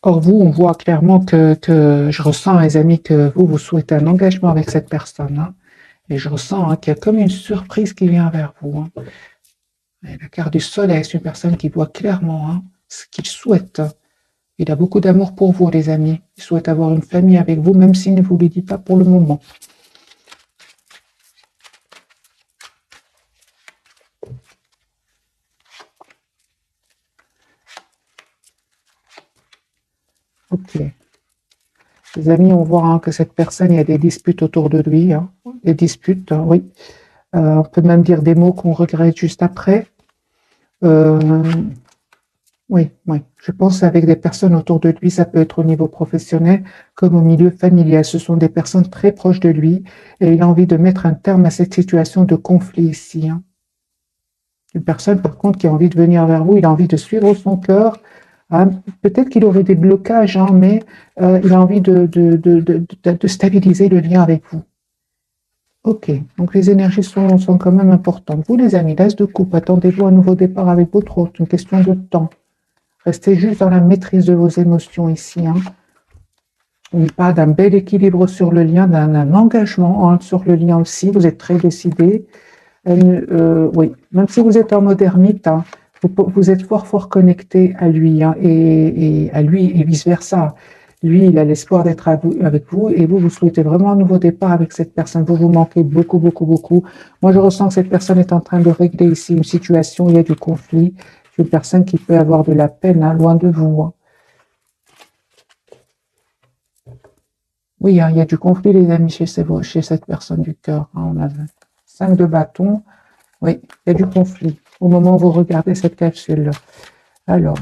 Or, vous, on voit clairement que je ressens, les amis, que vous souhaitez un engagement avec cette personne, hein. Et je ressens, hein, qu'il y a comme une surprise qui vient vers vous, hein. Et la carte du soleil, c'est une personne qui voit clairement, hein, ce qu'il souhaite. Il a beaucoup d'amour pour vous, les amis. Il souhaite avoir une famille avec vous, même s'il ne vous le dit pas pour le moment. Ok. Les amis, on voit, hein, que cette personne, il y a des disputes autour de lui, hein. Des disputes, hein, oui. On peut même dire des mots qu'on regrette juste après. Euh, oui, oui. Je pense avec des personnes autour de lui, ça peut être au niveau professionnel comme au milieu familial. Ce sont des personnes très proches de lui et il a envie de mettre un terme à cette situation de conflit ici, hein. Une personne, par contre, qui a envie de venir vers vous, il a envie de suivre son cœur, hein. Peut-être qu'il aurait des blocages, hein, mais il a envie de stabiliser le lien avec vous. Ok, donc les énergies sont quand même importantes. Vous, les amis, l'as de coupe, attendez-vous à un nouveau départ avec votre autre, une question de temps. Restez juste dans la maîtrise de vos émotions ici, hein. On parle d'un bel équilibre sur le lien, d'un engagement, hein, sur le lien aussi. Vous êtes très décidé. Oui, même si vous êtes en mode ermite, hein, vous êtes fort connecté à lui, hein, et à lui et vice-versa. Lui, il a l'espoir d'être avec vous et vous souhaitez vraiment un nouveau départ avec cette personne. Vous manquez beaucoup. Moi, je ressens que cette personne est en train de régler ici une situation, il y a du conflit. C'est une personne qui peut avoir de la peine, hein, loin de vous, hein. Oui, hein, il y a du conflit, les amis, chez cette personne du cœur, hein. On a 5 de bâton. Oui, il y a du conflit au moment où vous regardez cette capsule. Alors,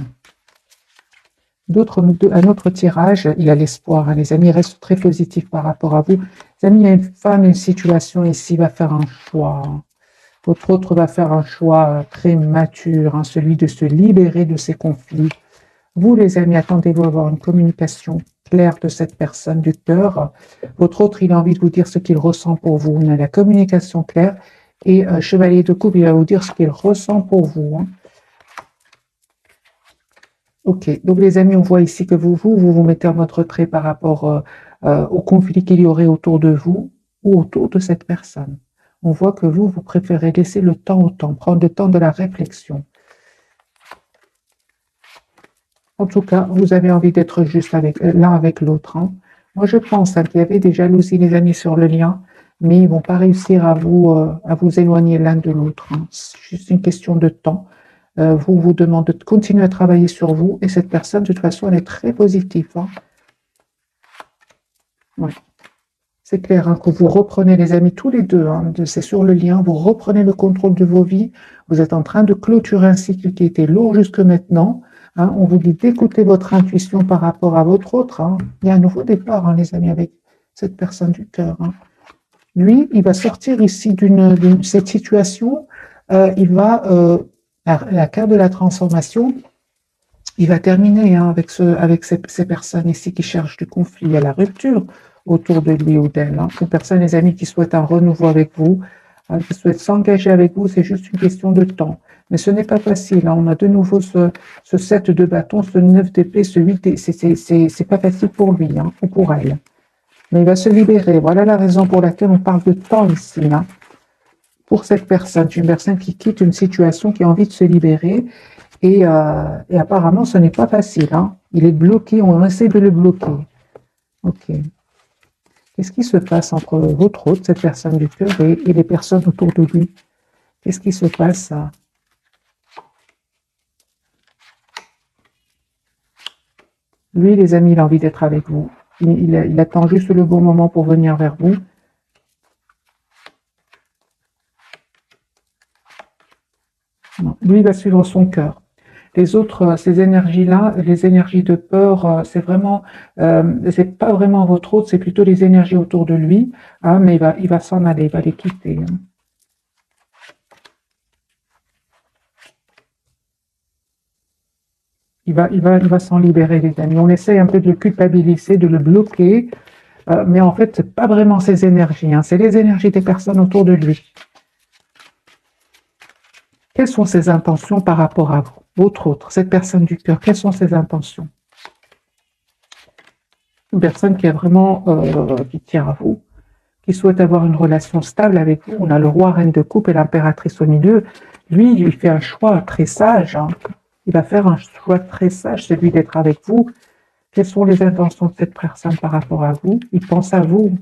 un autre tirage, il a l'espoir, hein, les amis, il reste très positif par rapport à vous. Les amis, il y a une femme, une situation ici, va faire un choix, hein. Votre autre va faire un choix très mature, hein, celui de se libérer de ces conflits. Vous, les amis, attendez-vous à avoir une communication claire de cette personne du cœur. Votre autre, il a envie de vous dire ce qu'il ressent pour vous. On a la communication claire. Et chevalier de coupe, il va vous dire ce qu'il ressent pour vous, hein. Ok, donc les amis, on voit ici que vous mettez en votre retrait par rapport au conflit qu'il y aurait autour de vous ou autour de cette personne. On voit que vous préférez laisser le temps au temps, prendre le temps de la réflexion. En tout cas, vous avez envie d'être juste l'un avec l'autre, hein. Moi, je pense, hein, qu'il y avait des jalousies, les amis, sur le lien, mais ils ne vont pas réussir à vous éloigner l'un de l'autre, hein. C'est juste une question de temps. Vous demande de continuer à travailler sur vous et cette personne, de toute façon, elle est très positive, hein. Ouais. C'est clair, hein, que vous reprenez, les amis, tous les deux, hein, c'est sur le lien, vous reprenez le contrôle de vos vies, vous êtes en train de clôturer un cycle qui était lourd jusque maintenant, hein. On vous dit d'écouter votre intuition par rapport à votre autre, hein. Il y a un nouveau départ, hein, les amis, avec cette personne du cœur, hein. Lui, il va sortir ici d'une cette situation, il va, la carte de la transformation, il va terminer, hein, avec ces personnes ici qui cherchent du conflit. Il y a la rupture autour de lui ou d'elle, hein. Ces personnes, les amis, qui souhaitent un renouveau avec vous, hein, qui souhaitent s'engager avec vous, c'est juste une question de temps. Mais ce n'est pas facile, hein. On a de nouveau ce 7 de bâton, ce 9 d'épée, ce 8 d'épée. C'est pas facile pour lui, hein, ou pour elle. Mais il va se libérer. Voilà la raison pour laquelle on parle de temps ici, hein. Pour cette personne, une personne qui quitte une situation, qui a envie de se libérer. Et apparemment, ce n'est pas facile, hein. Il est bloqué, on essaie de le bloquer. Ok. Qu'est-ce qui se passe entre votre autre, cette personne du cœur, et les personnes autour de lui? Qu'est-ce qui se passe? Lui, les amis, il a envie d'être avec vous. Il attend juste le bon moment pour venir vers vous. Non, lui, il va suivre son cœur. Les autres, ces énergies-là, les énergies de peur, c'est pas vraiment votre autre, c'est plutôt les énergies autour de lui, hein, mais il va s'en aller, il va les quitter, hein. Il va s'en libérer, les amis. On essaye un peu de le culpabiliser, de le bloquer, mais en fait, c'est pas vraiment ses énergies, hein, c'est les énergies des personnes autour de lui. Quelles sont ses intentions par rapport à vous, votre autre, cette personne du cœur? Quelles sont ses intentions? Une personne qui est vraiment, qui tient à vous, qui souhaite avoir une relation stable avec vous. On a le roi, reine de coupe et l'impératrice au milieu. Lui, il fait un choix très sage. Hein. Il va faire un choix très sage, celui d'être avec vous. Quelles sont les intentions de cette personne par rapport à vous? Il pense à vous.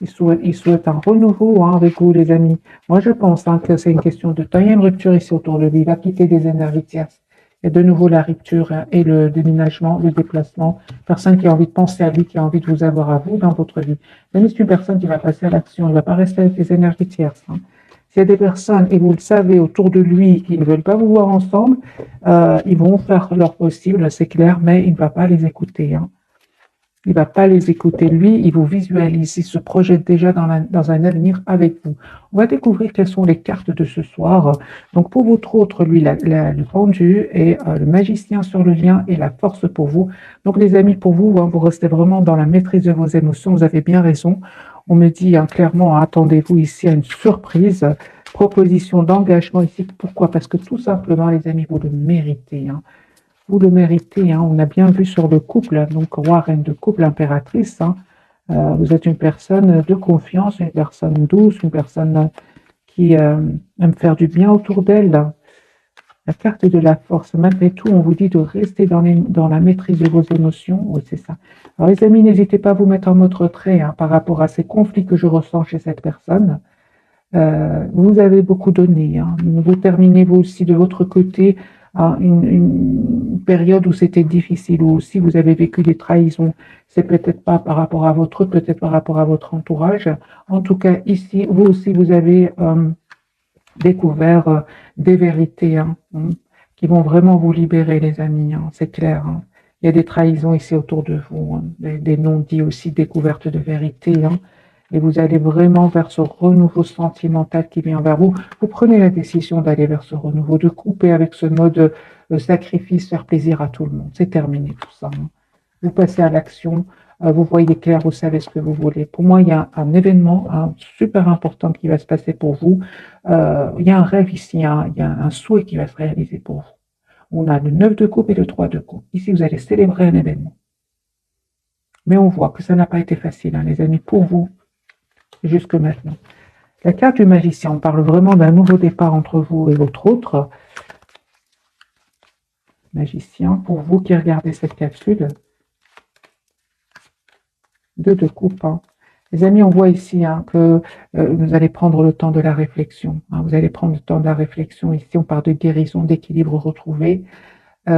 Il souhaite un renouveau hein, avec vous, les amis. Moi, je pense hein, que c'est une question de temps. Il y a une rupture ici autour de lui. Il va quitter des énergies tierces. Et de nouveau, la rupture hein, et le déménagement, le déplacement. Personne qui a envie de penser à lui, qui a envie de vous avoir à vous dans votre vie. Même si c'est une personne qui va passer à l'action, il ne va pas rester avec les énergies tierces. Hein. S'il y a des personnes, et vous le savez, autour de lui, qui ne veulent pas vous voir ensemble, ils vont faire leur possible, c'est clair, mais il ne va pas les écouter. Hein. Il ne va pas les écouter. Lui, il vous visualise, il se projette déjà dans un avenir avec vous. On va découvrir quelles sont les cartes de ce soir. Donc, pour votre autre, lui, le pendu et le magicien sur le lien et la force pour vous. Donc, les amis, pour vous, hein, vous restez vraiment dans la maîtrise de vos émotions. Vous avez bien raison. On me dit hein, clairement, attendez-vous ici à une surprise, proposition d'engagement ici. Pourquoi? Parce que tout simplement, les amis, vous le méritez. Hein. Vous le méritez, hein. On a bien vu sur le couple, donc roi, reine de couple, impératrice. Hein. Vous êtes une personne de confiance, une personne douce, une personne qui aime faire du bien autour d'elle. La carte de la force, malgré tout, on vous dit de rester dans la maîtrise de vos émotions. Oui, c'est ça. Alors les amis, n'hésitez pas à vous mettre en mode retrait hein, par rapport à ces conflits que je ressens chez cette personne. Vous avez beaucoup donné. Hein. Vous terminez vous aussi de votre côté une période où c'était difficile, où aussi vous avez vécu des trahisons. C'est peut-être pas par rapport à votre, peut-être par rapport à votre entourage. En tout cas, ici, vous aussi, vous avez découvert des vérités hein, qui vont vraiment vous libérer, les amis. Hein, c'est clair. Hein. Il y a des trahisons ici autour de vous, hein, des non-dits aussi, découvertes de vérités. Hein, et vous allez vraiment vers ce renouveau sentimental qui vient vers vous. Vous prenez la décision d'aller vers ce renouveau, de couper avec ce mode sacrifice, faire plaisir à tout le monde. C'est terminé tout ça. Hein. Vous passez à l'action, vous voyez clair, vous savez ce que vous voulez. Pour moi, il y a un événement super important qui va se passer pour vous. Il y a un rêve ici, hein, il y a un souhait qui va se réaliser pour vous. On a le 9 de coupe et le 3 de coupe. Ici, vous allez célébrer un événement. Mais on voit que ça n'a pas été facile, hein, les amis, pour vous, jusque maintenant. La carte du magicien, on parle vraiment d'un nouveau départ entre vous et votre autre. Magicien, pour vous qui regardez cette capsule, 2 de coupe. Hein. Les amis, on voit ici hein, que vous allez prendre le temps de la réflexion. Hein, vous allez prendre le temps de la réflexion. Ici, on parle de guérison, d'équilibre retrouvé. Il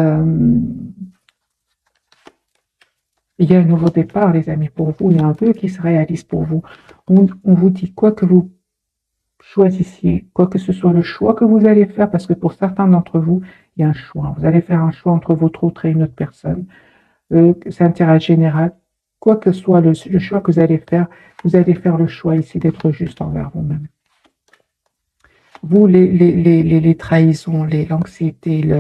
y a un nouveau départ, les amis, pour vous. Il y a un vœu qui se réalise pour vous. On vous dit quoi que vous choisissiez, quoi que ce soit le choix que vous allez faire, parce que pour certains d'entre vous, il y a un choix. Vous allez faire un choix entre votre autre et une autre personne. C'est un tirage général. Quoi que soit le choix que vous allez faire le choix ici d'être juste envers vous-même. Vous, les trahisons, l'anxiété,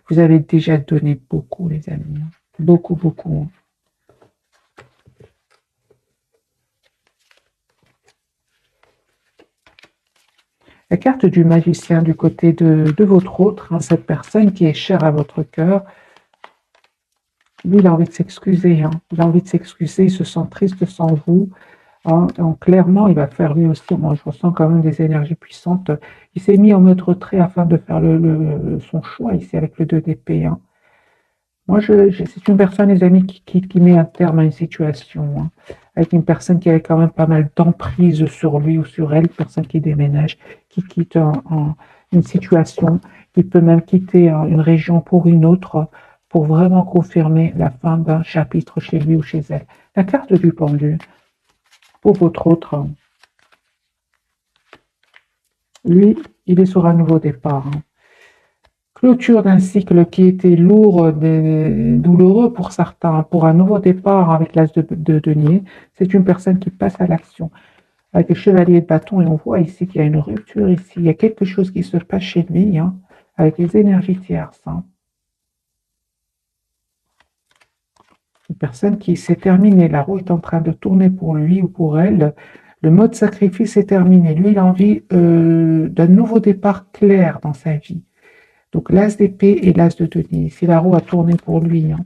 vous avez déjà donné beaucoup, les amis. Beaucoup, beaucoup. La carte du magicien du côté de votre autre, hein, cette personne qui est chère à votre cœur, lui, il a envie de s'excuser. Hein. Il a envie de s'excuser, il se sent triste sans vous. Hein. Donc, clairement, il va faire lui aussi. Moi, je ressens quand même des énergies puissantes. Il s'est mis en mode retrait afin de faire son choix ici avec le 2 d'épée. Hein. Moi, c'est une personne, les amis, qui met un terme à une situation. Hein. Avec une personne qui avait quand même pas mal d'emprise sur lui ou sur elle, une personne qui déménage, qui quitte une situation, qui peut même quitter une région pour une autre, pour vraiment confirmer la fin d'un chapitre chez lui ou chez elle. La carte du pendu, pour votre autre, lui, il est sur un nouveau départ. Hein. Clôture d'un cycle qui était lourd, douloureux pour certains, pour un nouveau départ avec l'as de denier. C'est une personne qui passe à l'action. Avec le chevalier de bâton, et on voit ici qu'il y a une rupture ici. Il y a quelque chose qui se passe chez lui, hein, avec les énergies tierces. Hein. Une personne qui s'est terminée, la roue est en train de tourner pour lui ou pour elle. Le mode sacrifice est terminé. Lui, il a envie d'un nouveau départ clair dans sa vie. Donc l'as d'épée et l'as de denier. Ici, la roue a tourné pour lui. Hein.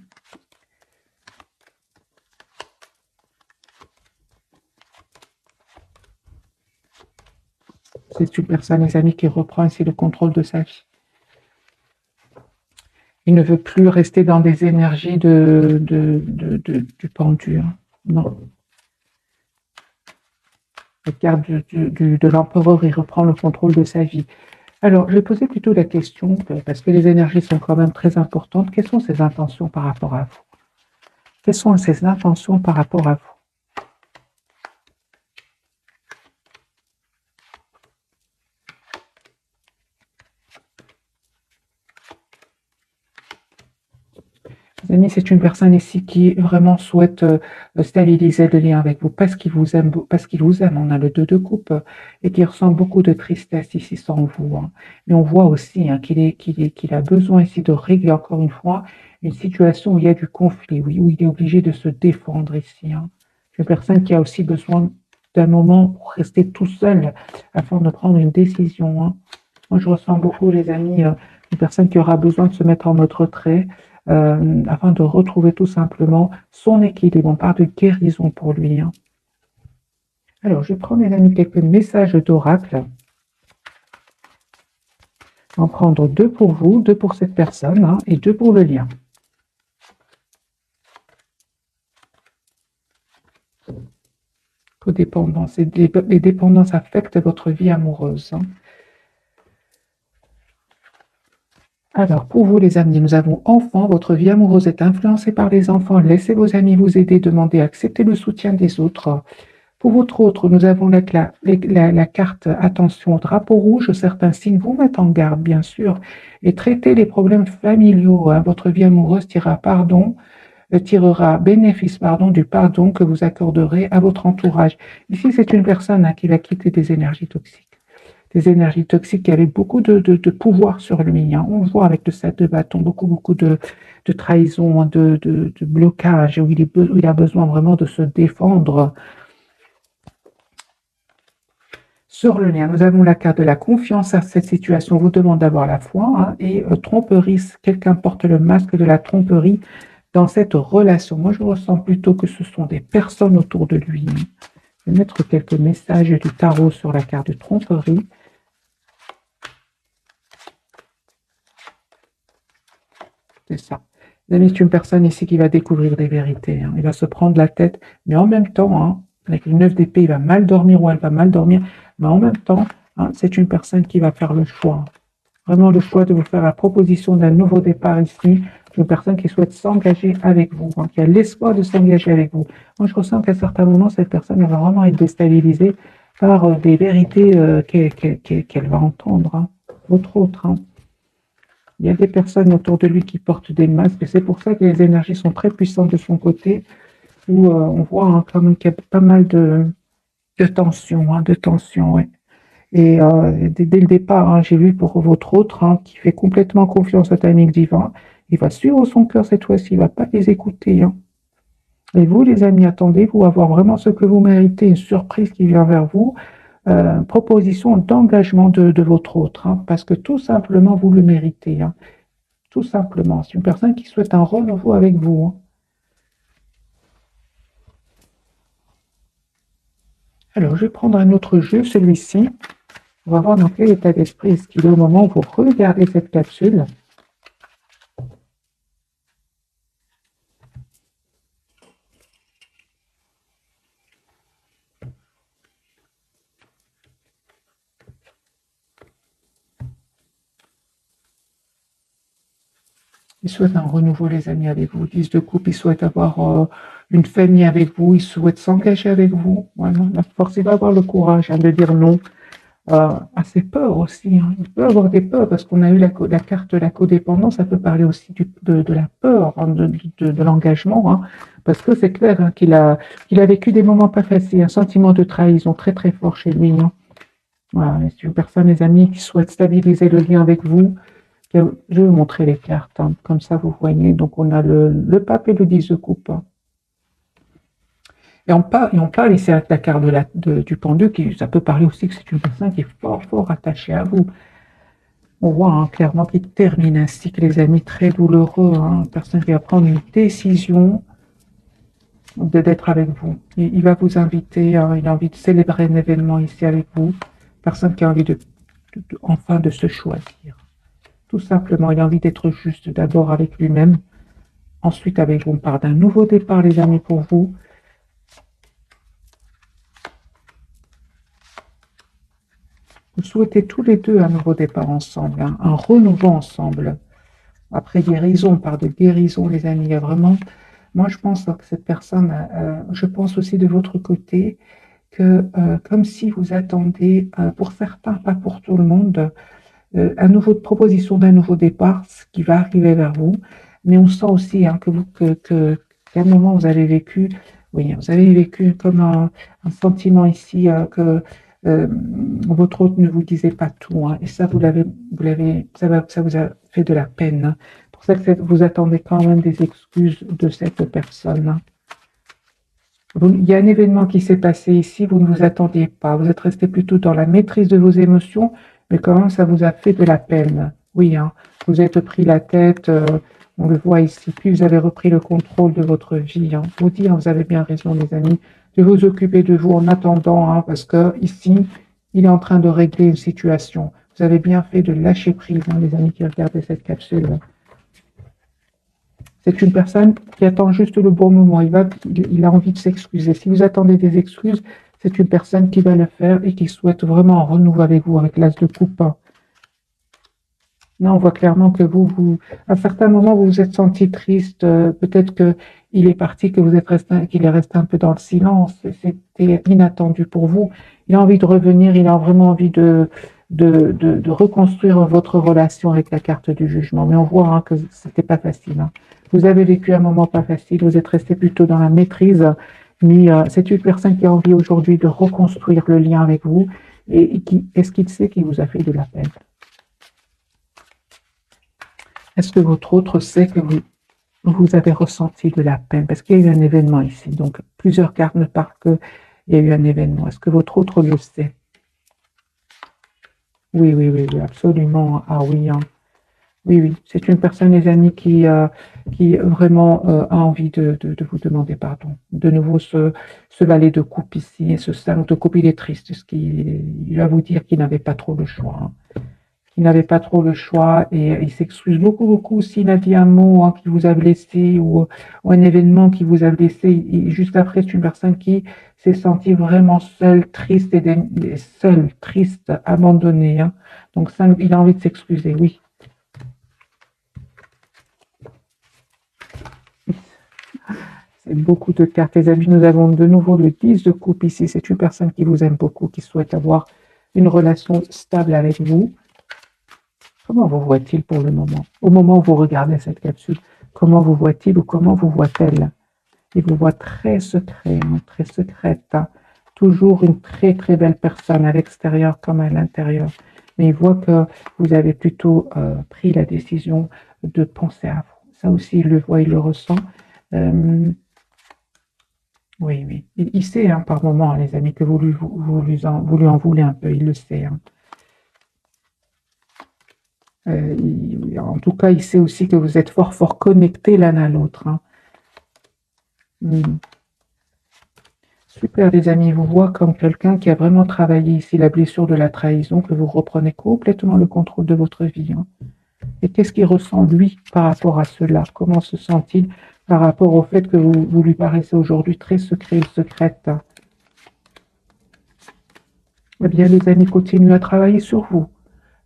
C'est une personne, les amis, qui reprend ici le contrôle de sa vie. Il ne veut plus rester dans des énergies du pendu. Hein. Non. La carte de l'empereur, il reprend le contrôle de sa vie. Alors, je vais poser plutôt la question, parce que les énergies sont quand même très importantes. Quelles sont ses intentions par rapport à vous? Quelles sont ses intentions par rapport à vous? Les amis, c'est une personne ici qui vraiment souhaite stabiliser le lien avec vous parce qu'il vous aime, parce qu'il vous aime. On a le 2 de coupe et qui ressent beaucoup de tristesse ici sans vous. Hein. Mais on voit aussi hein, qu'il a besoin ici de régler encore une fois une situation où il y a du conflit, oui, où il est obligé de se défendre ici. Hein. C'est une personne qui a aussi besoin d'un moment pour rester tout seul afin de prendre une décision. Hein. Moi, je ressens beaucoup, les amis, une personne qui aura besoin de se mettre en mode retrait. Afin de retrouver tout simplement son équilibre. On parle de guérison pour lui. Hein. Alors, je prends, mes amis, quelques messages d'oracle. Je vais en prendre 2 pour vous, 2 pour cette personne hein, et 2 pour le lien. Codépendance. Et les dépendances affectent votre vie amoureuse. Hein. Alors, pour vous les amis, nous avons enfants, votre vie amoureuse est influencée par les enfants, laissez vos amis vous aider, demandez, acceptez le soutien des autres. Pour votre autre, nous avons la carte attention, drapeau rouge, certains signes vous mettent en garde, bien sûr, et traitez les problèmes familiaux. Hein. Votre vie amoureuse tirera bénéfice du pardon que vous accorderez à votre entourage. Ici, c'est une personne hein, qui va quitter des énergies toxiques. Des énergies toxiques qui avaient beaucoup de pouvoir sur lui. Hein. On voit avec le 7 de bâton beaucoup de trahison, de blocage, où il a besoin vraiment de se défendre. Sur le lien, nous avons la carte de la confiance à cette situation, vous demande d'avoir la foi, hein, et tromperie, quelqu'un porte le masque de la tromperie dans cette relation. Moi, je ressens plutôt que ce sont des personnes autour de lui. Je vais mettre quelques messages du tarot sur la carte de tromperie. C'est ça. Vous avez une personne ici qui va découvrir des vérités. Hein. Il va se prendre la tête, mais en même temps, hein, avec le 9 d'épée, il va mal dormir ou elle va mal dormir, mais en même temps, hein, c'est une personne qui va faire le choix. Vraiment le choix de vous faire la proposition d'un nouveau départ ici. Une personne qui souhaite s'engager avec vous, hein, qui a l'espoir de s'engager avec vous. Moi, je ressens qu'à certains moments, cette personne va vraiment être déstabilisée par des vérités qu'elle va entendre. Hein. Autre. Hein. Il y a des personnes autour de lui qui portent des masques et c'est pour ça que les énergies sont très puissantes de son côté, où on voit hein, quand même qu'il y a pas mal de tension, hein, ouais. Et dès le départ, hein, j'ai vu pour votre autre hein, qui fait complètement confiance au timing divin, il va suivre son cœur cette fois-ci, il ne va pas les écouter. Hein. Et vous, les amis, attendez-vous à voir vraiment ce que vous méritez, une surprise qui vient vers vous, proposition d'engagement de votre autre, hein, parce que tout simplement, vous le méritez. Hein. Tout simplement. C'est une personne qui souhaite un renouveau avec vous. Hein. Alors, je vais prendre un autre jeu, celui-ci. On va voir dans quel état d'esprit est-ce qu'il est au moment où vous regardez cette capsule. Il souhaite un renouveau, les amis, avec vous. 10 de coupe, il souhaite avoir une famille avec vous, il souhaite s'engager avec vous. Voilà, la force, il va avoir le courage hein, de dire non à ses peurs aussi. Hein. Il peut avoir des peurs parce qu'on a eu la carte de la codépendance, ça peut parler aussi de la peur, hein, de l'engagement, hein, parce que c'est clair hein, qu'il a vécu des moments pas faciles, un sentiment de trahison très très fort chez lui. Hein. Voilà, c'est une personne, les amis, qui souhaite stabiliser le lien avec vous. Je vais vous montrer les cartes, hein, comme ça vous voyez. Donc on a le pape et le 10 de coupe. Hein. Et on parle ici avec la carte du pendu, ça peut parler aussi que c'est une personne qui est fort, fort attachée à vous. On voit hein, clairement qu'il termine un cycle, les amis, très douloureux. Hein, une personne qui va prendre une décision d'être avec vous. Il va vous inviter, hein, il a envie de célébrer un événement ici avec vous. Personne qui a envie enfin de se choisir. Tout simplement, il a envie d'être juste d'abord avec lui-même, ensuite avec vous. On part d'un nouveau départ, les amis, pour vous. Vous souhaitez tous les deux un nouveau départ ensemble, hein, un renouveau ensemble. Après guérison, on parle de guérison, les amis. Il y a vraiment, moi, je pense que cette personne, je pense aussi de votre côté, que comme si vous attendez, pour certains, pas pour tout le monde, proposition d'un nouveau départ, ce qui va arriver vers vous. Mais on sent aussi hein, qu'à un moment vous avez vécu, oui, vous avez vécu comme un sentiment ici que votre hôte ne vous disait pas tout, hein, et ça ça vous a fait de la peine. Hein. Pour ça que vous attendez quand même des excuses de cette personne. Hein. Il y a un événement qui s'est passé ici, vous ne vous attendiez pas. Vous êtes resté plutôt dans la maîtrise de vos émotions, mais quand même, ça vous a fait de la peine. Oui, hein, vous êtes pris la tête, on le voit ici. Puis vous avez repris le contrôle de votre vie. Hein. Vous dites, vous avez bien raison, les amis, de vous occuper de vous en attendant, hein, parce que ici, il est en train de régler une situation. Vous avez bien fait de lâcher prise, hein, les amis qui regardaient cette capsule. C'est une personne qui attend juste le bon moment. Il a envie de s'excuser. Si vous attendez des excuses, c'est une personne qui va le faire et qui souhaite vraiment un renouveau avec vous, avec l'as de coupe. Là, on voit clairement que à certains moments, vous vous êtes senti triste. Peut-être qu'il est parti, qu'il est resté un peu dans le silence. C'était inattendu pour vous. Il a envie de revenir. Il a vraiment envie de reconstruire votre relation avec la carte du jugement. Mais on voit hein, que c'était pas facile. Hein. Vous avez vécu un moment pas facile. Vous êtes resté plutôt dans la maîtrise. Mais c'est une personne qui a envie aujourd'hui de reconstruire le lien avec vous. Et est-ce qu'il sait qu'il vous a fait de la peine? Est-ce que votre autre sait que vous avez ressenti de la peine? Parce qu'il y a eu un événement ici. Donc, plusieurs cartes ne parlent qu'il y a eu un événement. Est-ce que votre autre le sait? Oui, oui, oui, oui, absolument. Ah oui, hein. Oui, oui. C'est une personne, les amis, qui vraiment a envie de vous demander pardon. De nouveau, ce valet de coupe ici et ce 5 de coupe, il est triste. Il va vous dire qu'il n'avait pas trop le choix. Hein. Il n'avait pas trop le choix et il s'excuse beaucoup, beaucoup s'il a dit un mot hein, qui vous a blessé ou un événement qui vous a blessé. Juste après, c'est une personne qui s'est sentie vraiment seule, triste seule, triste, abandonnée. Hein. Donc ça, il a envie de s'excuser, oui. C'est beaucoup de cartes, les amis. Nous avons de nouveau le 10 de coupe ici. C'est une personne qui vous aime beaucoup, qui souhaite avoir une relation stable avec vous. Comment vous voit-il pour le moment? Au moment où vous regardez cette capsule, comment vous voit-il ou comment vous voit-elle? Il vous voit très secret, hein, très secrète. Hein. Toujours une très très belle personne à l'extérieur comme à l'intérieur. Mais il voit que vous avez plutôt pris la décision de penser à vous. Ça aussi, il le voit, il le ressent. Oui, oui. Il sait hein, par moment, les amis, que vous lui en voulez un peu. Il le sait. Hein. En tout cas, il sait aussi que vous êtes fort, fort connectés l'un à l'autre. Hein. Super, les amis. Il vous voit comme quelqu'un qui a vraiment travaillé ici la blessure de la trahison, que vous reprenez complètement le contrôle de votre vie. Hein. Et qu'est-ce qu'il ressent, lui, par rapport à cela? Comment se sent-il par rapport au fait que vous lui paraissez aujourd'hui très secret ou secrète? Eh bien, les amis, continuez à travailler sur vous.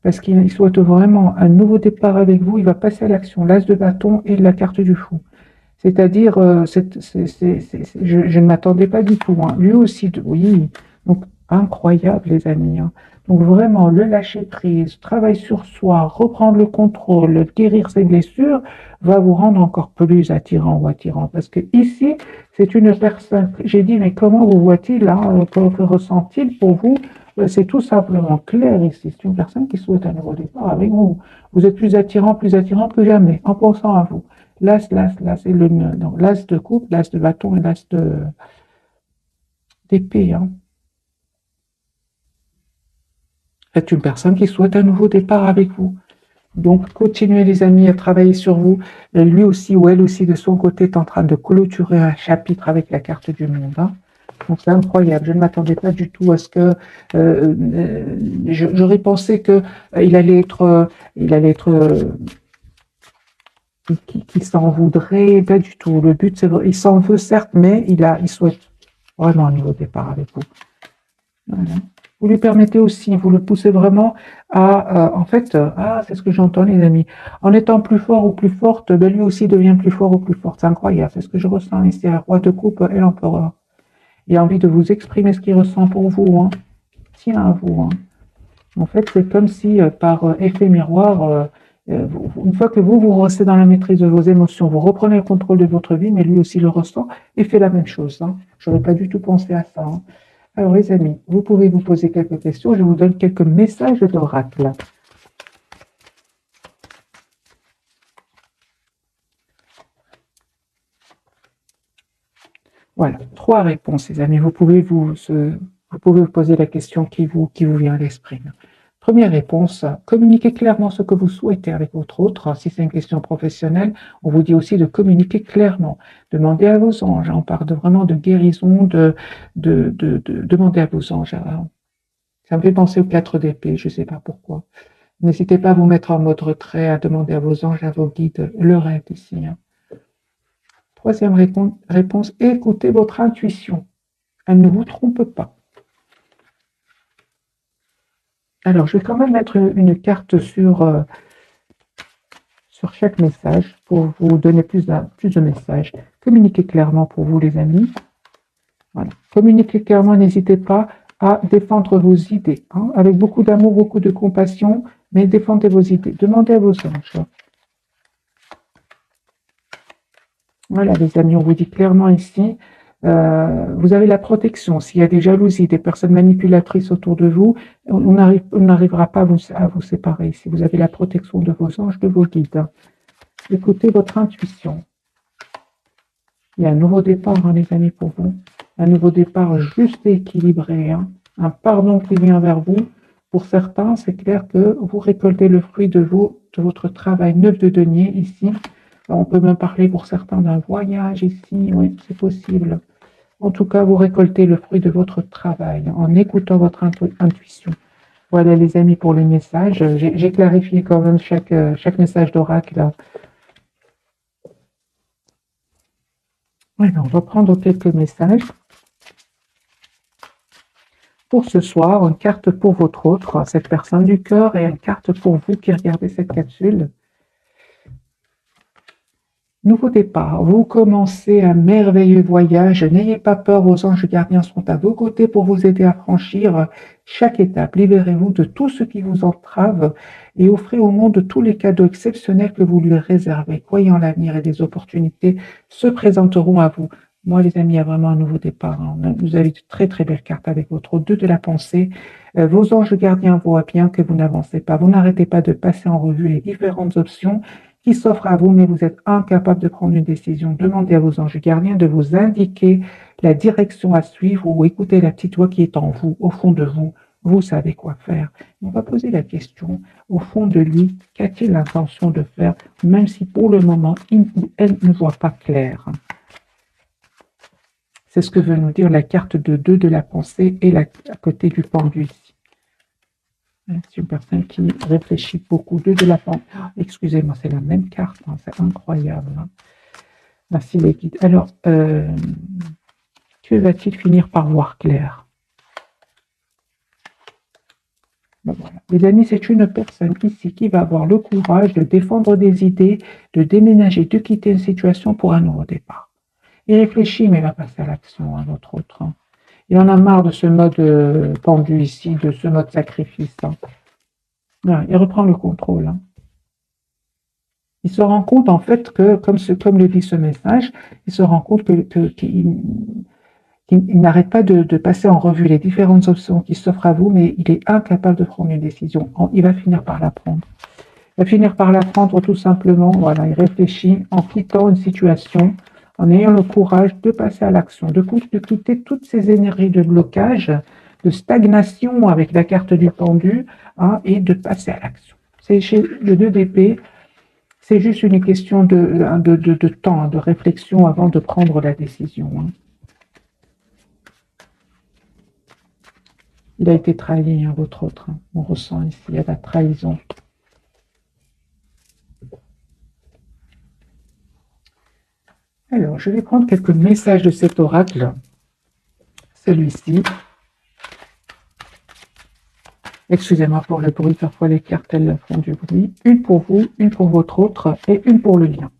Parce qu'il souhaite vraiment un nouveau départ avec vous, il va passer à l'action, l'as de bâton et la carte du fou. C'est-à-dire, je ne m'attendais pas du tout. Hein. Lui aussi, oui, donc incroyable les amis. Hein. Donc vraiment, le lâcher prise, travail sur soi, reprendre le contrôle, guérir ses blessures, va vous rendre encore plus attirant ou attirant. Parce que ici, c'est une personne, j'ai dit, mais comment vous voit-il là, que ressent-il pour vous? C'est tout simplement clair ici. C'est une personne qui souhaite un nouveau départ avec vous. Vous êtes plus attirant que jamais, en pensant à vous. L'as, et l'as de coupe, l'as de bâton et l'as d'épée. Hein. C'est une personne qui souhaite un nouveau départ avec vous. Donc, continuez les amis à travailler sur vous. Lui aussi ou elle aussi de son côté est en train de clôturer un chapitre avec la carte du monde. Hein. Donc c'est incroyable. Je ne m'attendais pas du tout à ce que j'aurais pensé que il allait être qui s'en voudrait, pas du tout. Le but, c'est il s'en veut certes, mais il souhaite vraiment un nouveau départ avec vous. Voilà. Vous lui permettez aussi, vous le poussez vraiment à, en fait, c'est ce que j'entends les amis, en étant plus fort ou plus forte, ben, lui aussi devient plus fort ou plus forte. C'est incroyable, c'est ce que je ressens ici, un roi de coupe et l'empereur. Il a envie de vous exprimer ce qu'il ressent pour vous, hein. Tiens à vous, hein. En fait, c'est comme si par effet miroir, une fois que vous restez dans la maîtrise de vos émotions, vous reprenez le contrôle de votre vie, mais lui aussi le ressent et fait la même chose, hein. Je n'aurais pas du tout pensé à ça, hein. Alors les amis, vous pouvez vous poser quelques questions, je vous donne quelques messages d'oracle. Voilà, 3 réponses les amis, vous pouvez vous poser la question qui vous vient à l'esprit. Première réponse, communiquez clairement ce que vous souhaitez avec votre autre. Si c'est une question professionnelle, on vous dit aussi de communiquer clairement. Demandez à vos anges, on parle vraiment de guérison, demander à vos anges. Ça me fait penser aux 4 d'épée, je ne sais pas pourquoi. N'hésitez pas à vous mettre en mode retrait, à demander à vos anges, à vos guides, leur aide ici. Troisième réponse, écoutez votre intuition. Elle ne vous trompe pas. Alors, je vais quand même mettre une carte sur chaque message pour vous donner plus de messages. Communiquez clairement pour vous, les amis. Voilà. Communiquez clairement, n'hésitez pas à défendre vos idées, hein, avec beaucoup d'amour, beaucoup de compassion, mais défendez vos idées. Demandez à vos anges. Voilà, les amis, on vous dit clairement ici, vous avez la protection. S'il y a des jalousies, des personnes manipulatrices autour de vous, on n'arrivera pas à vous séparer. Si vous avez la protection de vos anges, de vos guides, écoutez votre intuition. Il y a un nouveau départ, hein, les amis, pour vous. Un nouveau départ juste et équilibré. Hein. Un pardon qui vient vers vous. Pour certains, c'est clair que vous récoltez le fruit de votre travail 9 de denier ici. On peut même parler pour certains d'un voyage ici. Oui, c'est possible. En tout cas, vous récoltez le fruit de votre travail en écoutant votre intuition. Voilà, les amis, pour les messages. J'ai clarifié quand même chaque message d'oracle. Alors, on va prendre quelques messages. Pour ce soir, une carte pour votre autre, cette personne du cœur, et une carte pour vous qui regardez cette capsule. Nouveau départ, vous commencez un merveilleux voyage, n'ayez pas peur, vos anges gardiens sont à vos côtés pour vous aider à franchir chaque étape. Libérez-vous de tout ce qui vous entrave et offrez au monde tous les cadeaux exceptionnels que vous lui réservez. Croyez en l'avenir et des opportunités se présenteront à vous. Moi, les amis, il y a vraiment un nouveau départ. Vous avez de très, très belles cartes avec votre 2 de la pensée. Vos anges gardiens voient bien que vous n'avancez pas. Vous n'arrêtez pas de passer en revue les différentes options qui s'offrent à vous, mais vous êtes incapable de prendre une décision. Demandez à vos anges gardiens de vous indiquer la direction à suivre ou écoutez la petite voix qui est en vous, au fond de vous. Vous savez quoi faire. On va poser la question, au fond de lui, qu'a-t-il l'intention de faire, même si pour le moment, elle ne voit pas clair. C'est ce que veut nous dire la carte de 2 de la pensée et à côté du pendu ici. C'est une personne qui réfléchit beaucoup. 2 de la pensée. Excusez-moi, c'est la même carte. Hein, c'est incroyable. Hein. Merci les guides. Alors, que va-t-il finir par voir clair? Ben voilà. Les amis, c'est une personne ici qui va avoir le courage de défendre des idées, de déménager, de quitter une situation pour un nouveau départ. Il réfléchit, mais il va passer à l'action, notre autre. Hein. Il en a marre de ce mode pendu ici, de ce mode sacrifice. Hein. Voilà, il reprend le contrôle. Hein. Il se rend compte, en fait, que, comme le dit ce message, il se rend compte qu'il n'arrête pas de passer en revue les différentes options qui s'offrent à vous, mais il est incapable de prendre une décision. Il va finir par la prendre. Il va finir par la prendre tout simplement. Voilà, il réfléchit en quittant une situation, en ayant le courage de passer à l'action, de quitter toutes ces énergies de blocage, de stagnation avec la carte du pendu, hein, et de passer à l'action. C'est chez le 2 d'épée, c'est juste une question de temps, de réflexion avant de prendre la décision. Hein. Il a été trahi, hein, votre autre. Hein. On ressent ici, il y a la trahison. Alors, je vais prendre quelques messages de cet oracle. Celui-ci. Excusez-moi pour le bruit, parfois les cartes elles font du bruit. Une pour vous, une pour votre autre et une pour le lien.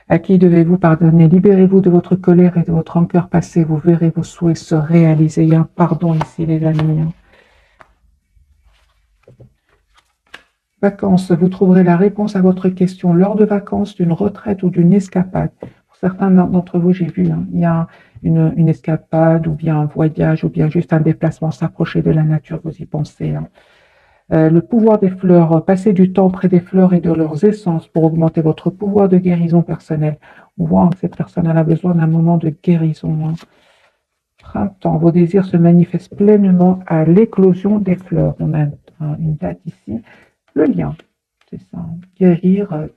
À qui devez-vous pardonner? Libérez-vous de votre colère et de votre rancœur passée. Vous verrez vos souhaits se réaliser. Il y a un pardon ici, les amis. Vacances, vous trouverez la réponse à votre question lors de vacances, d'une retraite ou d'une escapade. Pour certains d'entre vous, j'ai vu, hein, il y a une escapade ou bien un voyage ou bien juste un déplacement, s'approcher de la nature, vous y pensez. Hein. Le pouvoir des fleurs, passer du temps près des fleurs et de leurs essences pour augmenter votre pouvoir de guérison personnelle. On voit que cette personne a besoin d'un moment de guérison. Hein. Printemps, vos désirs se manifestent pleinement à l'éclosion des fleurs. On a une date ici. Le lien, c'est ça. Guérir,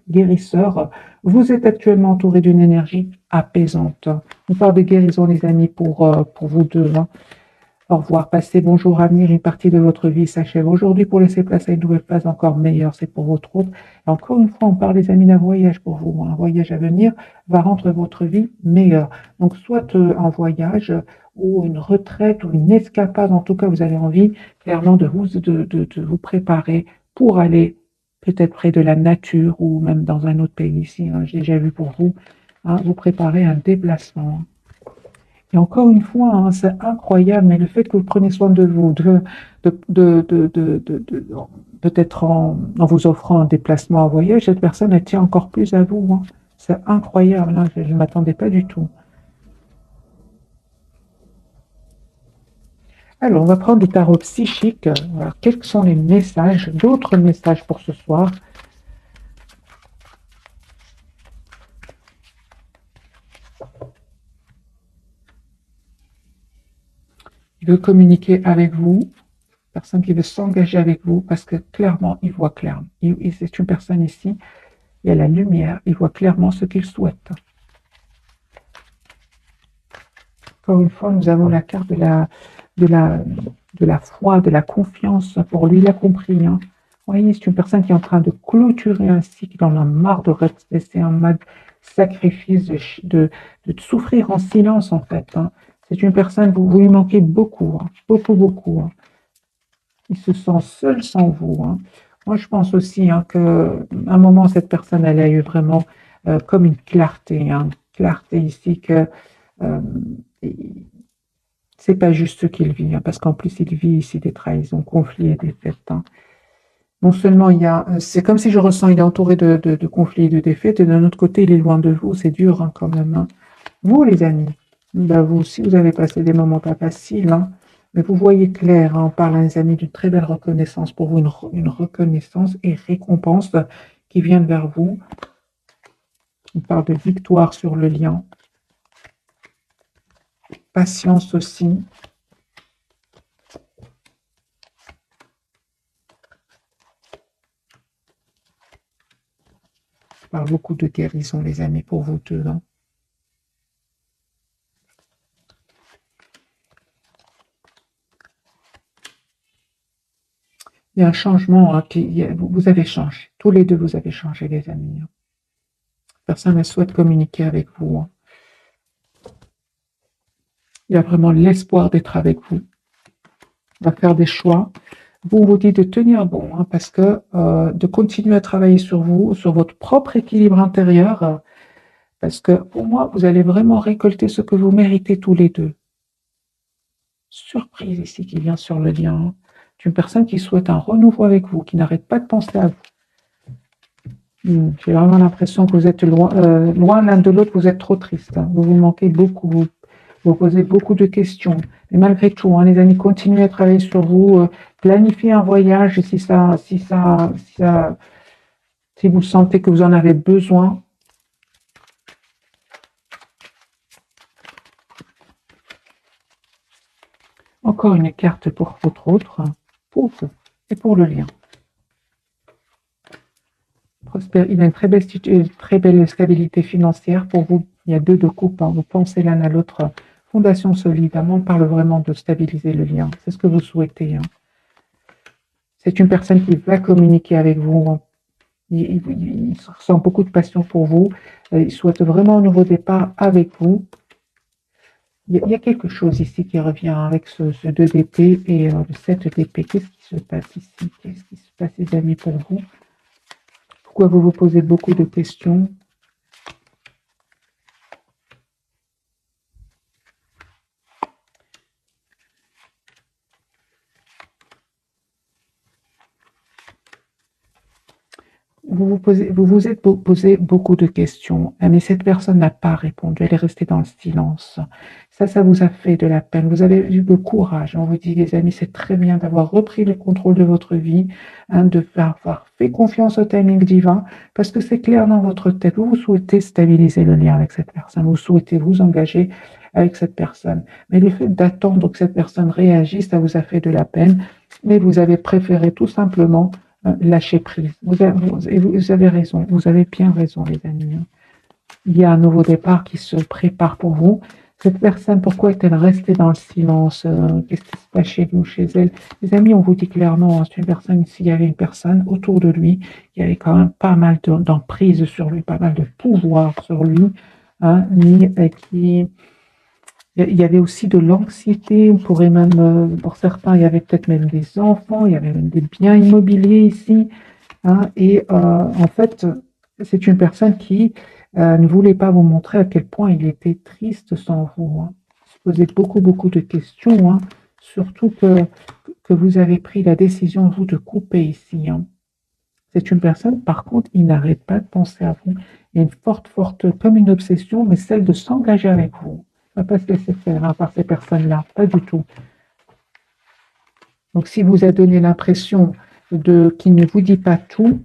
guérisseur. Vous êtes actuellement entouré d'une énergie apaisante. On parle de guérison, les amis, pour vous deux. Hein. Au revoir, passez, bonjour, avenir, une partie de votre vie s'achève aujourd'hui pour laisser place à une nouvelle phase encore meilleure, c'est pour votre autre. Et encore une fois, on parle, les amis, d'un voyage pour vous. Un voyage à venir va rendre votre vie meilleure. Donc, soit un voyage ou une retraite ou une escapade, en tout cas, vous avez envie clairement de vous préparer pour aller peut-être près de la nature ou même dans un autre pays ici. Hein, j'ai déjà vu pour vous, hein, vous préparer un déplacement. Et encore une fois, hein, c'est incroyable, mais le fait que vous preniez soin de vous, peut-être en vous offrant un déplacement, un voyage, cette personne, elle tient encore plus à vous. Hein. C'est incroyable, hein, je ne m'attendais pas du tout. Alors, on va prendre du tarot psychique. Alors, quels sont les messages, d'autres messages pour ce soir? Il veut communiquer avec vous, personne qui veut s'engager avec vous, parce que clairement, il voit clairement. C'est une personne ici, il y a la lumière, il voit clairement ce qu'il souhaite. Encore une fois, nous avons la carte de la foi, de la confiance. Pour lui, il a compris. Hein. Vous voyez, c'est une personne qui est en train de clôturer un cycle, il en a marre de rester en mode sacrifice, de souffrir en silence, en fait. Hein. C'est une personne, vous lui manquez beaucoup, hein, beaucoup, beaucoup. Hein. Il se sent seul sans vous. Hein. Moi, je pense aussi hein, qu'à un moment, cette personne, elle a eu vraiment comme une clarté. Hein, clarté ici que c'est pas juste ce qu'il vit, hein, parce qu'en plus, il vit ici des trahisons, conflits et défaites. Hein. Non seulement il y a, c'est comme si je ressens, il est entouré de conflits et de défaites, et d'un autre côté, il est loin de vous, c'est dur hein, quand même. Hein. Vous, les amis, ben vous aussi, vous avez passé des moments pas faciles, hein, mais vous voyez clair, hein, on parle, les amis, d'une très belle reconnaissance pour vous, une reconnaissance et récompense qui vient vers vous. On parle de victoire sur le lien, patience aussi. On parle beaucoup de guérison, les amis, pour vous deux. Hein. Il y a un changement, hein, vous avez changé. Tous les deux, vous avez changé, les amis. Hein. Personne ne souhaite communiquer avec vous. Hein. Il y a vraiment l'espoir d'être avec vous. On va faire des choix. Vous vous dites de tenir bon, hein, parce que de continuer à travailler sur vous, sur votre propre équilibre intérieur, parce que pour moi, vous allez vraiment récolter ce que vous méritez tous les deux. Surprise ici qui vient sur le lien. Hein. D'une personne qui souhaite un renouveau avec vous, qui n'arrête pas de penser à vous. J'ai vraiment l'impression que vous êtes loin l'un de l'autre, vous êtes trop triste. Hein. Vous vous manquez beaucoup, vous posez beaucoup de questions. Mais malgré tout, hein, les amis, continuez à travailler sur vous, planifiez un voyage si vous sentez que vous en avez besoin. Encore une carte pour votre autre, pour vous et pour le lien. Il a une très belle stabilité financière pour vous. Il y a deux de coupe. Hein. Vous pensez l'un à l'autre Fondation solide, hein, on parle vraiment de stabiliser le lien. C'est ce que vous souhaitez. Hein. C'est une personne qui va communiquer avec vous. Il ressent beaucoup de passion pour vous. Il souhaite vraiment un nouveau départ avec vous. Il y a quelque chose ici qui revient avec ce 2 d'épée et le 7 d'épée. Qu'est-ce qui se passe ici? Qu'est-ce qui se passe, les amis, pour vous? Pourquoi vous vous posez beaucoup de questions? Vous vous êtes posé beaucoup de questions, mais cette personne n'a pas répondu, elle est restée dans le silence. Ça vous a fait de la peine. Vous avez eu le courage. On vous dit, les amis, c'est très bien d'avoir repris le contrôle de votre vie, hein, de avoir fait confiance au timing divin, parce que c'est clair dans votre tête. Vous souhaitez stabiliser le lien avec cette personne, vous souhaitez vous engager avec cette personne. Mais le fait d'attendre que cette personne réagisse, ça vous a fait de la peine, mais vous avez préféré tout simplement lâcher prise. Vous avez raison, vous avez bien raison, les amis. Il y a un nouveau départ qui se prépare pour vous. Cette personne, pourquoi est-elle restée dans le silence? Qu'est-ce qui se passe chez lui ou chez elle? Les amis, on vous dit clairement, c'est une personne, s'il y avait une personne autour de lui, il y avait quand même pas mal d'emprise sur lui, pas mal de pouvoir sur lui, hein, il y avait aussi de l'anxiété, on pourrait même, pour certains, il y avait peut-être même des enfants, il y avait même des biens immobiliers ici, hein, et en fait, c'est une personne qui ne voulait pas vous montrer à quel point il était triste sans vous. Hein. Il se posait beaucoup de questions, hein, surtout que vous avez pris la décision, vous, de couper ici. Hein. C'est une personne, par contre, il n'arrête pas de penser à vous. Il y a une forte, comme une obsession, mais celle de s'engager avec vous. Il ne va pas se laisser faire hein, par ces personnes-là, pas du tout. Donc, si vous a donné l'impression qu'il ne vous dit pas tout,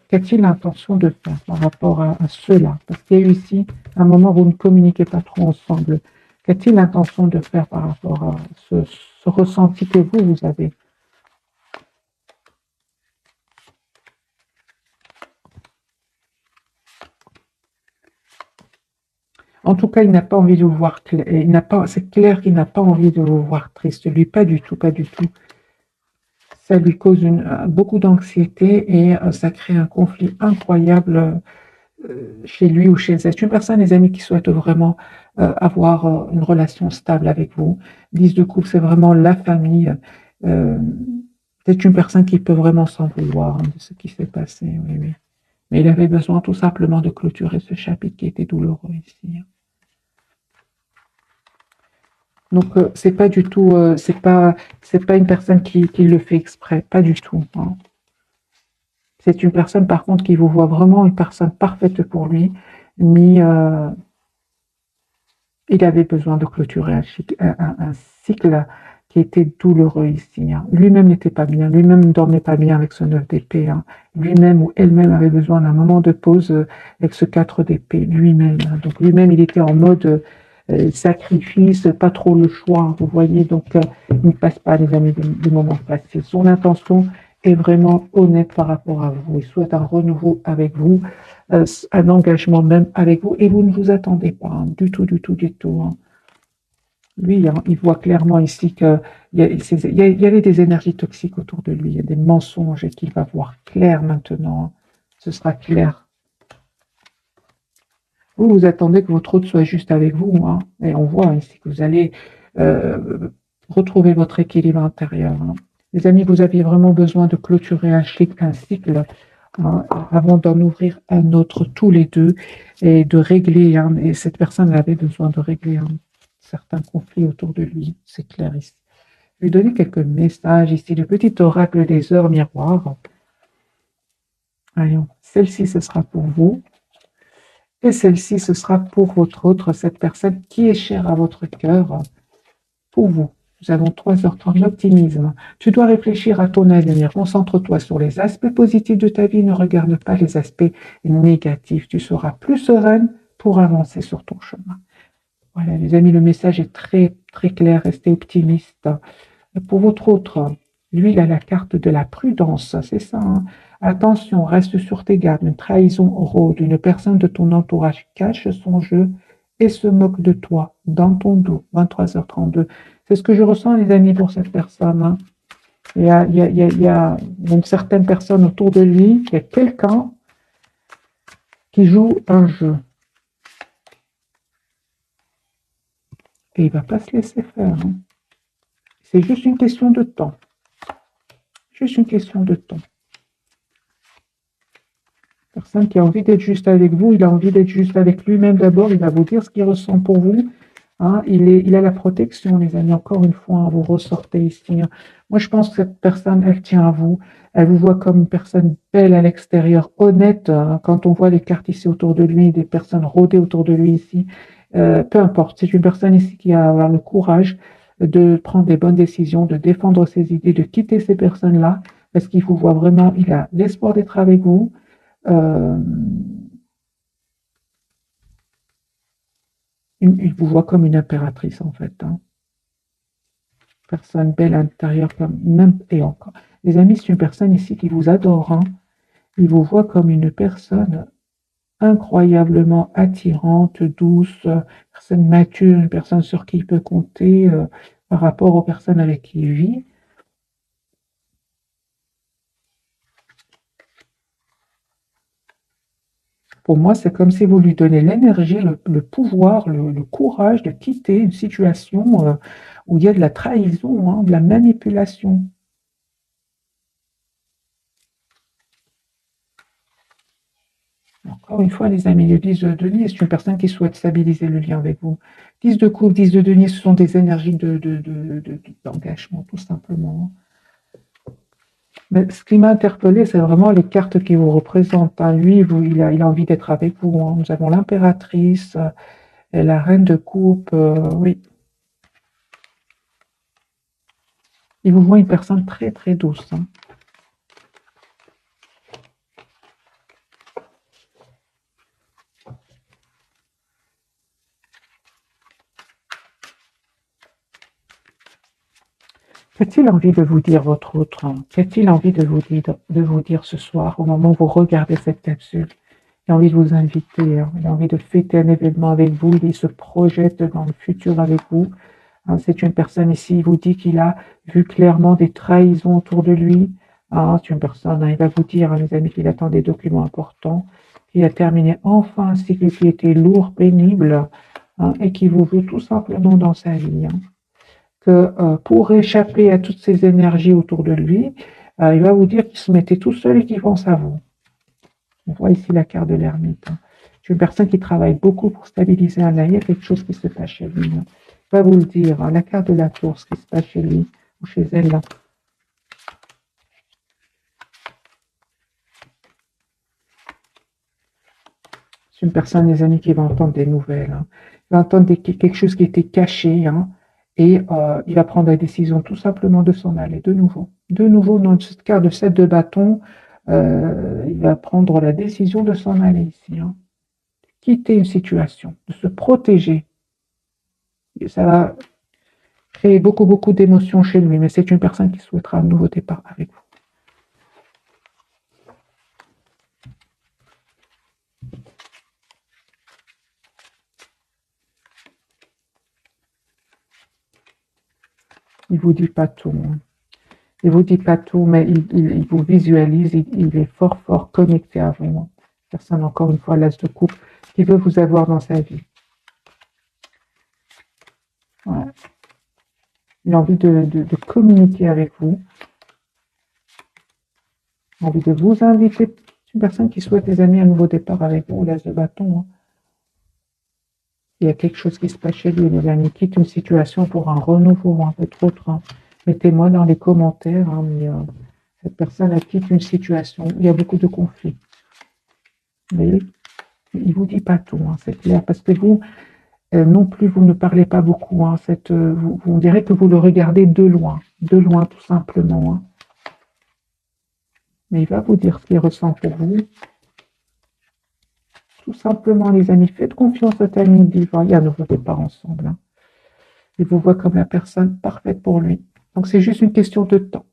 qu'a-t-il l'intention de faire par rapport à cela? Parce qu'il y a eu ici un moment où vous ne communiquez pas trop ensemble. Qu'a-t-il l'intention de faire par rapport à ce ressenti que vous avez? En tout cas, il n'a pas envie de vous voir. C'est clair qu'il n'a pas envie de vous voir triste. Lui, pas du tout, pas du tout. Ça lui cause beaucoup d'anxiété et ça crée un conflit incroyable chez lui ou chez elle. C'est une personne, les amis, qui souhaite vraiment avoir une relation stable avec vous. 10 de couple, c'est vraiment la famille. Euh, c'est une personne qui peut vraiment s'en vouloir hein, de ce qui s'est passé. Oui, oui. Mais il avait besoin tout simplement de clôturer ce chapitre qui était douloureux ici. Donc c'est pas du tout, c'est pas une personne qui le fait exprès, pas du tout. Hein. C'est une personne par contre qui vous voit vraiment une personne parfaite pour lui, mais il avait besoin de clôturer un cycle qui était douloureux ici. Hein. Lui-même n'était pas bien, lui-même ne dormait pas bien avec ce 9 d'épée. Hein. Lui-même ou elle-même avait besoin d'un moment de pause avec ce 4 d'épée, lui-même. Hein. Donc lui-même, il était en mode sacrifice, pas trop le choix, hein, vous voyez. Donc il ne passe pas, les amis, des moments faciles. Son intention est vraiment honnête par rapport à vous. Il souhaite un renouveau avec vous, un engagement même avec vous, et vous ne vous attendez pas hein, du tout, du tout, du tout. Hein. Lui, hein, il voit clairement ici qu'il y avait des énergies toxiques autour de lui, il y a des mensonges et qu'il va voir clair maintenant. Ce sera clair. Vous attendez que votre hôte soit juste avec vous, hein, et on voit ici que vous allez retrouver votre équilibre intérieur. Hein. Les amis, vous aviez vraiment besoin de clôturer un cycle hein, avant d'en ouvrir un autre tous les deux et de régler. Hein, et cette personne avait besoin de régler certains conflits autour de lui, c'est clair ici. Je vais donner quelques messages ici, le petit oracle des heures miroirs. Allez, celle-ci, ce sera pour vous. Et celle-ci, ce sera pour votre autre, cette personne qui est chère à votre cœur, pour vous. Nous avons 3h30, l'optimisme. Tu dois réfléchir à ton avenir. Concentre-toi sur les aspects positifs de ta vie. Ne regarde pas les aspects négatifs. Tu seras plus sereine pour avancer sur ton chemin. Voilà, les amis, le message est très, très clair. Restez optimistes. Pour votre autre, lui, il a la carte de la prudence. C'est ça. Hein. Attention, reste sur tes gardes. Une trahison rôde. Une personne de ton entourage cache son jeu et se moque de toi, dans ton dos, 23h32. C'est ce que je ressens, les amis, pour cette personne. Hein. Il y a une certaine personne autour de lui, il y a quelqu'un qui joue un jeu. Et il ne va pas se laisser faire. Hein. C'est juste une question de temps. Juste une question de temps. Personne qui a envie d'être juste avec vous, il a envie d'être juste avec lui-même d'abord, il va vous dire ce qu'il ressent pour vous. Hein, il a la protection, les amis, encore une fois, hein, vous ressortez ici. Hein. Moi, je pense que cette personne, elle tient à vous. Elle vous voit comme une personne belle à l'extérieur, honnête. Hein, quand on voit les cartes ici autour de lui, des personnes rôdées autour de lui ici, peu importe. C'est une personne ici qui a avoir le courage de prendre des bonnes décisions, de défendre ses idées, de quitter ces personnes-là, parce qu'il vous voit vraiment, il a l'espoir d'être avec vous. Il vous voit comme une impératrice, en fait. Hein. Personne belle à l'intérieur, comme même et encore. Les amis, c'est une personne ici qui vous adore. Hein. Il vous voit comme une personne incroyablement attirante, douce, personne mature, une personne sur qui il peut compter par rapport aux personnes avec qui il vit. Pour moi, c'est comme si vous lui donnez l'énergie, le pouvoir, le courage de quitter une situation où il y a de la trahison, hein, de la manipulation. Encore une fois, les amis, le 10 de denier, c'est une personne qui souhaite stabiliser le lien avec vous. 10 de coupe, 10 de denier, ce sont des énergies d'engagement, tout simplement. Mais ce qui m'a interpellé, c'est vraiment les cartes qui vous représentent. Hein. Lui, il a envie d'être avec vous. Hein. Nous avons l'impératrice et la reine de coupe. Oui. Il vous voit une personne très, très douce. Hein. Qu'a-t-il envie de vous dire, votre autre? Qu'a-t-il envie de vous dire ce soir, au moment où vous regardez cette capsule? Il a envie de vous inviter, hein. Il a envie de fêter un événement avec vous, il se projette dans le futur avec vous. Hein, c'est une personne ici, il vous dit qu'il a vu clairement des trahisons autour de lui. Hein, c'est une personne, hein, il va vous dire, hein, les amis, qu'il attend des documents importants, qu'il a terminé enfin un cycle qui était lourd, pénible, hein, et qui vous veut tout simplement dans sa vie. Hein. Que pour échapper à toutes ces énergies autour de lui, il va vous dire qu'il se mettait tout seul et qu'il pense à vous. On voit ici la carte de l'ermite. Hein. C'est une personne qui travaille beaucoup pour stabiliser un lien. Il y a quelque chose qui se passe chez lui. Hein. Il va vous le dire. Hein. La carte de la tour, ce qui se passe chez lui ou chez elle. Là. C'est une personne, les amis, qui va entendre des nouvelles. Hein. Il va entendre quelque chose qui était caché. Hein, et il va prendre la décision tout simplement de s'en aller de nouveau. De nouveau, dans cette carte de 7 de bâton, il va prendre la décision de s'en aller ici. Hein. Quitter une situation, de se protéger. Et ça va créer beaucoup, beaucoup d'émotions chez lui, mais c'est une personne qui souhaitera un nouveau départ avec vous. Il vous dit pas tout. Hein. Il vous dit pas tout, mais il vous visualise, il est fort, fort connecté à vous. Hein. Personne, encore une fois, l'as de coupe, qui veut vous avoir dans sa vie. Ouais. Il a envie de communiquer avec vous. Il a envie de vous inviter. C'est une personne qui souhaite, les amis, un nouveau départ avec vous, l'as de bâton. Hein. Il y a quelque chose qui se passe chez lui, les amis. Quitte une situation pour un renouveau, un peu trop. Hein. Mettez-moi dans les commentaires, hein, mais cette personne a quitté une situation où il y a beaucoup de conflits. Mais il ne vous dit pas tout, hein, c'est clair, parce que vous, non plus, vous ne parlez pas beaucoup. Hein, on dirait que vous le regardez de loin tout simplement. Hein. Mais il va vous dire ce qu'il ressent pour vous. Tout simplement, les amis, faites confiance à Tammy divin. Il y a un nouveau départ ensemble. Hein. Il vous voit comme la personne parfaite pour lui. Donc, c'est juste une question de temps.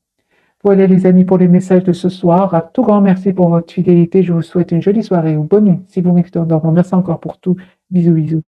Voilà, les amis, pour les messages de ce soir. Un tout grand merci pour votre fidélité. Je vous souhaite une jolie soirée ou bonne nuit si vous m'écoutez en dormant. Merci encore pour tout. Bisous, bisous.